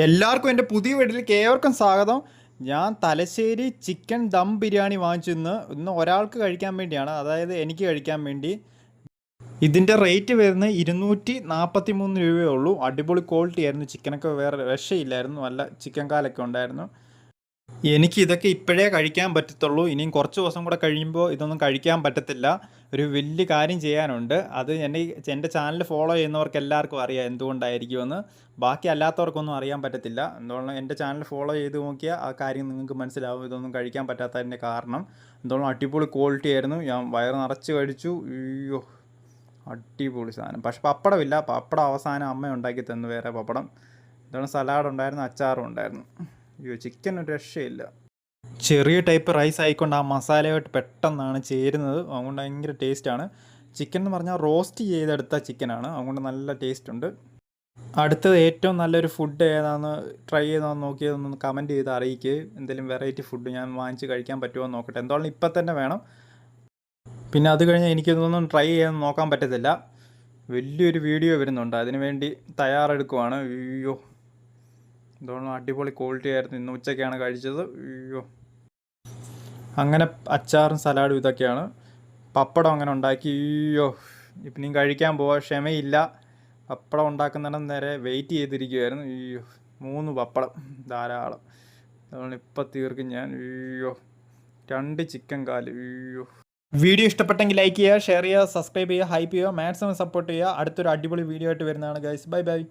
എല്ലാവർക്കും എൻ്റെ പുതിയ വീട്ടിലേക്ക് ഏവർക്കും സ്വാഗതം. ഞാൻ തലശ്ശേരി ചിക്കൻ ദം ബിരിയാണി വാങ്ങിച്ചു. ഇന്ന് ഒരാൾക്ക് കഴിക്കാൻ വേണ്ടിയാണ്, അതായത് എനിക്ക് കഴിക്കാൻ വേണ്ടി. ഇതിൻ്റെ റേറ്റ് വരുന്നത് 243 രൂപയേ ഉള്ളൂ. അടിപൊളി ക്വാളിറ്റി ആയിരുന്നു. ചിക്കനൊക്കെ വേറെ രക്ഷയില്ലായിരുന്നു. നല്ല ചിക്കൻ കാലൊക്കെ ഉണ്ടായിരുന്നു. എനിക്ക് ഇതൊക്കെ ഇപ്പോഴേ കഴിക്കാൻ പറ്റത്തുള്ളൂ. ഇനിയും കുറച്ച് ദിവസം കൂടെ കഴിയുമ്പോൾ ഇതൊന്നും കഴിക്കാൻ പറ്റത്തില്ല. ഒരു വലിയ കാര്യം ചെയ്യാനുണ്ട്. അത് എൻ്റെ ചാനൽ ഫോളോ ചെയ്യുന്നവർക്ക് എല്ലാവർക്കും അറിയാം എന്തുകൊണ്ടായിരിക്കുമെന്ന്. ബാക്കി അല്ലാത്തവർക്കൊന്നും അറിയാൻ പറ്റത്തില്ല. എന്തുകൊണ്ടാണ് എൻ്റെ ചാനൽ ഫോളോ ചെയ്ത് നോക്കിയാൽ ആ കാര്യം നിങ്ങൾക്ക് മനസ്സിലാവും, ഇതൊന്നും കഴിക്കാൻ പറ്റാത്തതിൻ്റെ കാരണം. എന്തുകൊണ്ടും അടിപൊളി ക്വാളിറ്റി ആയിരുന്നു. ഞാൻ വയറ് നിറച്ച് കഴിച്ചു. അയ്യോ, അടിപൊളി സാധനം. പക്ഷെ പപ്പടമില്ല. പപ്പടം അവസാനം അമ്മ ഉണ്ടാക്കി തന്നു, വേറെ പപ്പടം. എന്തുകൊണ്ട് സലാഡ് ഉണ്ടായിരുന്നു, അച്ചാറും ഉണ്ടായിരുന്നു. അയ്യോ, ചിക്കൻ ഒരു രക്ഷയില്ല. ചെറിയ ടൈപ്പ് റൈസ് ആയിക്കൊണ്ട് ആ മസാലയായിട്ട് പെട്ടെന്നാണ് ചേരുന്നത്. അതുകൊണ്ട് ഭയങ്കര ടേസ്റ്റാണ്. ചിക്കൻ എന്ന് പറഞ്ഞാൽ റോസ്റ്റ് ചെയ്തെടുത്ത ചിക്കനാണ്. അതുകൊണ്ട് നല്ല ടേസ്റ്റ് ഉണ്ട്. അടുത്തത് ഏറ്റവും നല്ലൊരു ഫുഡ് ഏതാണെന്ന് ട്രൈ ചെയ്താന്ന് നോക്കിയതൊന്ന് കമൻറ്റ് ചെയ്ത് അറിയിക്കുക. എന്തെങ്കിലും വെറൈറ്റി ഫുഡ് ഞാൻ വാങ്ങിച്ച് കഴിക്കാൻ പറ്റുമോ എന്ന് നോക്കട്ടെ. എന്തായാലും ഇപ്പം തന്നെ വേണം. പിന്നെ അത് കഴിഞ്ഞാൽ എനിക്കിതൊന്നും ട്രൈ ചെയ്യാൻ നോക്കാൻ പറ്റത്തില്ല. വലിയൊരു വീഡിയോ വരുന്നുണ്ട്, അതിനു വേണ്ടി തയ്യാറെടുക്കുവാണ്. അയ്യോ, എന്തുകൊണ്ടും അടിപൊളി ക്വാളിറ്റി ആയിരുന്നു. ഇന്ന് ഉച്ചയ്ക്കാണ് കഴിച്ചത്. അയ്യോ, അങ്ങനെ അച്ചാറും സലാഡും ഇതൊക്കെയാണ്. പപ്പടം അങ്ങനെ ഉണ്ടാക്കി. അയ്യോ, ഇപ്പം കഴിക്കാൻ പോവാൻ ക്ഷമയില്ല. പപ്പടം ഉണ്ടാക്കുന്നിടം നേരെ വെയിറ്റ് ചെയ്തിരിക്കുമായിരുന്നു. അയ്യോ, 3 പപ്പടം ധാരാളം. അതുകൊണ്ട് ഇപ്പം തീർക്കും ഞാൻ. അയ്യോ, 2 ചിക്കൻ കാല്. അയ്യോ. വീഡിയോ ഇഷ്ടപ്പെട്ടെങ്കിൽ ലൈക്ക് ചെയ്യുക, ഷെയർ ചെയ്യുക, സബ്സ്ക്രൈബ് ചെയ്യുക, ഹൈപ്പ് ചെയ്യുക, മാക്സിമം സപ്പോർട്ട് ചെയ്യുക. അടുത്തൊരു അടിപൊളി വീഡിയോ ആയിട്ട് വരുന്നതാണ് ഗൈസ്. Bye bye.